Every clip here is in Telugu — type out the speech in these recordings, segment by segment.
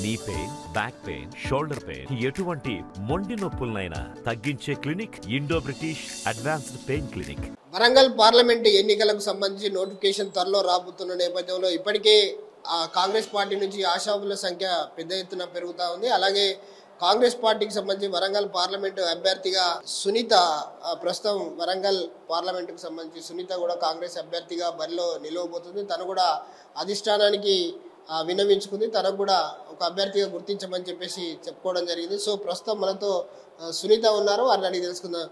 Knee pain, back pain, shoulder pain, ఎటువంటి మొండి నొప్పులనైనా తగ్గించే clinic Indo British advanced pain clinic. Warangal parliament ఎన్నికలకు సంబంధించి నోటిఫికేషన్ త్వరలో రాబోతున్న నేపథ్యంలో ఇప్పటికే కాంగ్రెస్ పార్టీ నుంచి ఆశావాహుల సంఖ్య పెద్ద ఎత్తున పెరుగుతూ ఉంది. అలాగే కాంగ్రెస్ పార్టీకి సంబంధించి వరంగల్ పార్లమెంటు అభ్యర్థిగా సునీత ప్రస్తుతం వరంగల్ పార్లమెంటుకు సంబంధించి సునీత కూడా కాంగ్రెస్ అభ్యర్థిగా బరిలో నిలవబోతుంది. తను కూడా అధిష్టానానికి విన్నవించుకుంది, తనకు కూడా ఒక అభ్యర్థిగా గుర్తించమని చెప్పేసి చెప్పుకోవడం జరిగింది. సో ప్రస్తుతం మనతో సునీత ఉన్నారు, వారిని అడిగి తెలుసుకుందాం.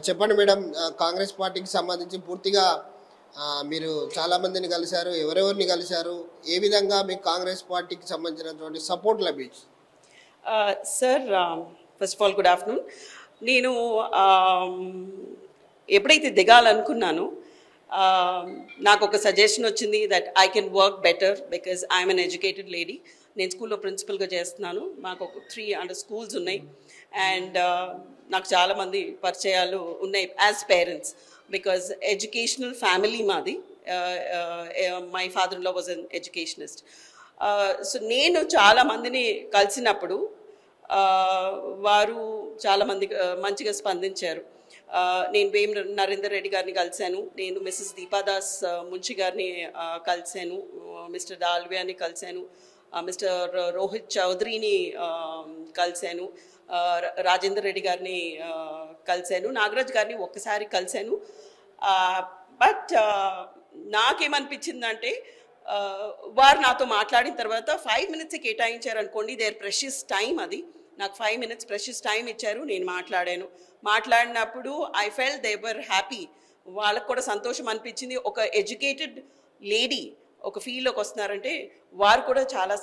చెప్పండి మేడం, కాంగ్రెస్ పార్టీకి సంబంధించి పూర్తిగా మీరు చాలా మందిని కలిశారు, ఎవరెవరిని కలిశారు, ఏ విధంగా మీకు కాంగ్రెస్ పార్టీకి సంబంధించినటువంటి సపోర్ట్ లభించింది? Sir, first of all good afternoon. నేను ఎప్పుడైతే దిగాలనుకున్నానో నాకు ఒక సజెషన్ వచ్చింది that I can work better because I'm an educated lady. నేను స్కూల్లో ప్రిన్సిపల్గా చేస్తున్నాను. మాకు ఒక 3 స్కూల్స్ ఉన్నాయి అండ్ నాకు చాలామంది పరిచయాలు ఉన్నాయి as parents because educational family మాది. My father in law was an educationist. So నేను చాలామందిని కలిసినప్పుడు వారు చాలామంది మంచిగా స్పందించారు. నేను వేం నరేందర్ రెడ్డి గారిని కలిశాను, నేను మిస్సెస్ దీపాదాస్ మున్షి గారిని కలిశాను, మిస్టర్ దాల్వియాని కలిశాను, మిస్టర్ రోహిత్ చౌదరిని కలిశాను, రాజేందర్ రెడ్డి గారిని కలిశాను, నాగరాజ్ గారిని ఒక్కసారి కలిశాను. బట్ నాకేమనిపించిందంటే వారు నాతో మాట్లాడిన తర్వాత 5 minutes కేటాయించారు అనుకోండి, దేర్ ప్రెషియస్ టైం అది. నాకు 5 minutes ప్రెషియస్ టైం ఇచ్చారు, నేను మాట్లాడినప్పుడు I felt they were happy. వాళ్ళకు కూడా సంతోషం అనిపించింది. ఒక ఎడ్యుకేటెడ్ లేడీ ఒక ఫీల్డ్లోకి వస్తున్నారంటే వారు కూడా చాలా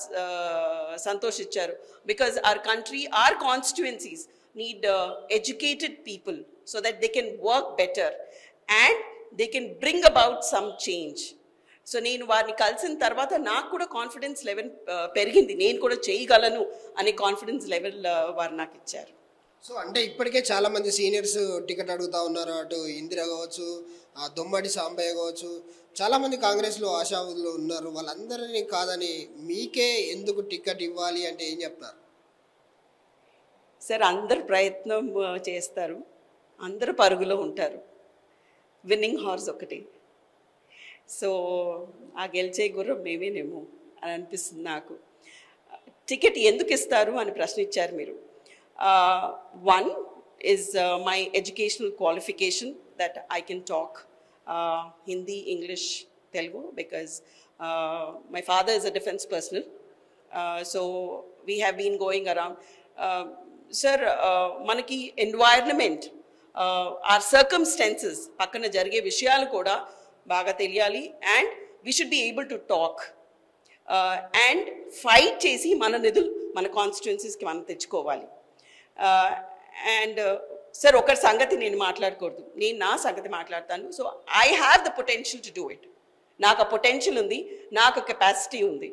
సంతోషించారు. Because our country, our constituencies need educated people so that they can work better and they can bring about some change. So నేను వారిని కలిసిన తర్వాత నాకు కూడా కాన్ఫిడెన్స్ లెవెల్ పెరిగింది, నేను కూడా చేయగలను అనే కాన్ఫిడెన్స్ లెవెల్ వారు నాకు ఇచ్చారు. సో అంటే ఇప్పటికే చాలా మంది సీనియర్స్ టికెట్ అడుగుతూ ఉన్నారు. అటు ఇందిరా కావచ్చు, దొమ్మడి సాంబయ్య కావచ్చు, చాలామంది కాంగ్రెస్లో ఆశావాదులు ఉన్నారు. వాళ్ళందరినీ కాదని మీకే ఎందుకు టికెట్ ఇవ్వాలి అంటే ఏం చెప్తారు? సార్, అందరు ప్రయత్నం చేస్తారు, అందరు పరుగులో ఉంటారు, విన్నింగ్ హార్స్ ఒకటి. సో ఆ గెలిచే గుర్రం మేమేనేమో అని అనిపిస్తుంది నాకు. టికెట్ ఎందుకు ఇస్తారు అని ప్రశ్నించారు మీరు. One is my educational qualification that I can talk Hindi, English, Telugu because my father is a defense personnel. So we have been going around. Sir, manaki environment, our circumstances, pakkana jarige vishayalu kuda baga teliyali and we should be able to talk and fight chesi mana nidulu mana constituencies ki mana techukovali. And sir, ఒకరి సంగతి నేను మాట్లాడకూడదు, నేను నా సంగతి మాట్లాడతాను. So I have the potential to do it. నాకు ఆ పొటెన్షియల్ ఉంది, నాకు కెపాసిటీ ఉంది,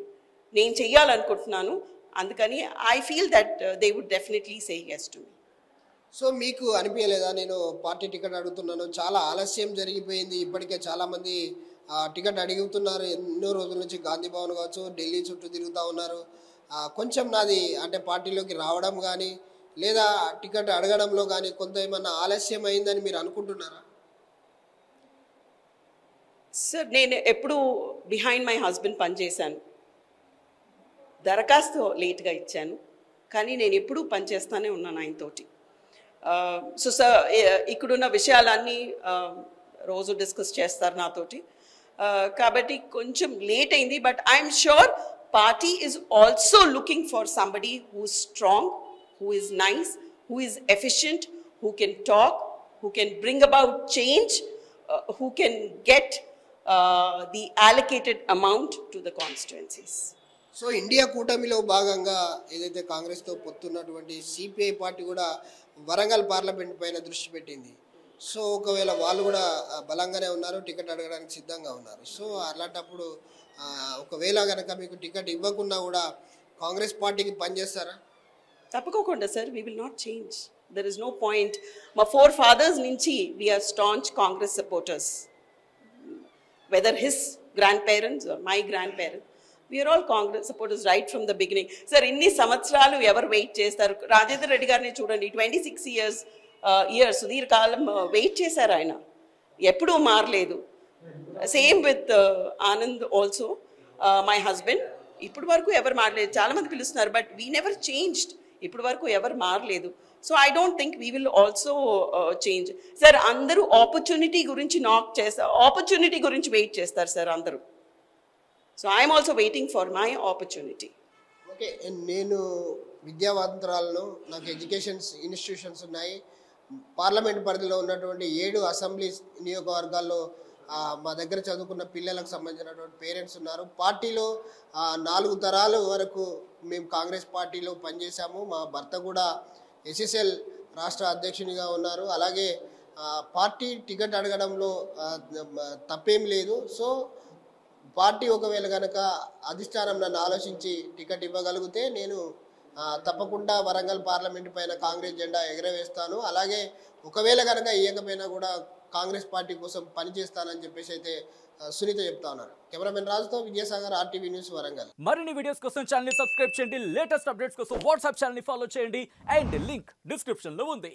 నేను చెయ్యాలనుకుంటున్నాను. అందుకని I feel that they would definitely say yes to me. So మీకు అనిపించలేదా, నేను పార్టీ టికెట్ అడుగుతున్నాను, చాలా ఆలస్యం జరిగిపోయింది, ఇప్పటికే చాలామంది టికెట్ అడుగుతున్నారు, ఎన్నో రోజుల నుంచి గాంధీ భవన్ కావచ్చు, ఢిల్లీ చుట్టూ తిరుగుతూ ఉన్నారు, కొంచెం నాది అంటే పార్టీలోకి రావడం కానీ లేదా టికెట్ అడగడంలో కానీ కొంత ఏమన్నా ఆలస్యం అయిందని మీరు అనుకుంటున్నారా? సార్, నేను ఎప్పుడు బిహైండ్ మై హస్బెండ్ పనిచేశాను, దరఖాస్తు లేట్గా ఇచ్చాను, కానీ నేను ఎప్పుడూ పనిచేస్తూనే ఉన్నాను ఆయనతోటి. సో సార్, ఇక్కడున్న విషయాలన్నీ రోజు డిస్కస్ చేస్తారు నాతోటి, కాబట్టి కొంచెం లేట్ అయింది. But I'm sure party is also looking for somebody who is strong, who is nice, who is efficient, who can talk, who can bring about change, who can get the allocated amount to the constituencies. So India కూటమిలో భాగంగా ఏదైతే కాంగ్రెస్తో పొత్తున్నటువంటి సిపిఐ పార్టీ కూడా వరంగల్ పార్లమెంట్ పైన దృష్టి పెట్టింది. సో ఒకవేళ వాళ్ళు కూడా బలంగానే ఉన్నారు, టికెట్ అడగడానికి సిద్ధంగా ఉన్నారు. సో అలాంటప్పుడు ఒకవేళ కనుక మీకు టికెట్ ఇవ్వకుండా కూడా కాంగ్రెస్ పార్టీకి పనిచేస్తారా? తప్పకుండా sir, we will not change. There is no point. మా 4 fathers నుంచి we are staunch Congress supporters, whether his grandparents or my grandparents. We are all Congress supporters right from the beginning. Sir ఇన్ని సంవత్సరాలు ఎవరు వెయిట్ చేస్తారు? రాజేందర్ రెడ్డి గారిని చూడండి, 26 ఇయర్స్ సుదీర్ఘకాలం వెయిట్ చేశారు ఆయన, ఎప్పుడూ మారలేదు. Same with Anand also, my husband. ఇప్పుడు వరకు ఎవరు మారలేదు. చాలామంది పిలుస్తున్నారు, బట్ వీ నెవర్ చేంజ్డ్. ఇప్పుడు వరకు ఎవరు మారలేదు. So I don't think we will also change. Sir అందరూ ఆపర్చునిటీ గురించి ఆపర్చునిటీ గురించి వెయిట్ చేస్తారు సార్ అందరూ. So I'm also waiting for my opportunity. Okay, నేను విద్యావంతురాలను, నాకు ఎడ్యుకేషన్స్ ఇన్స్టిట్యూషన్స్ ఉన్నాయి. పార్లమెంట్ పరిధిలో ఉన్నటువంటి 7 అసెంబ్లీ నియోజకవర్గాల్లో మా దగ్గర చదువుకున్న పిల్లలకు సంబంధించినటువంటి పేరెంట్స్ ఉన్నారు. పార్టీలో 4 తరాల వరకు మేము కాంగ్రెస్ పార్టీలో పనిచేశాము. మా భర్త కూడా ఎస్ఎస్ఎల్ రాష్ట్ర అధ్యక్షునిగా ఉన్నారు. అలాగే పార్టీ టికెట్ అడగడంలో తప్పేం లేదు. సో పార్టీ ఒకవేళ కనుక అధిష్టానం నన్ను ఆలోచించి టికెట్ ఇవ్వగలిగితే నేను తప్పకుండా వరంగల్ పార్లమెంట్ పైన కాంగ్రెస్ జెండా ఎగరవేస్తాను. అలాగే ఒకవేళ కనుక ఇవ్వకపోయినా కూడా కాంగ్రెస్ పార్టీ కోసం పనిచేస్తానని చెప్పేసి అయితే సునీత చెప్తా ఉన్నారు. కెమెరామెన్ రాజుతో విజయసాగర్, RTV న్యూస్, వరంగల్. మరిన్ని వీడియోస్ కోసం ఛానల్ ని సబ్స్క్రైబ్ చేయండి, లేటెస్ట్ అప్డేట్స్ కోసం వాట్సాప్ ఛానల్ ని ఫాలో చేయండి, అండ్ లింక్ డిస్క్రిప్షన్ లో ఉంది.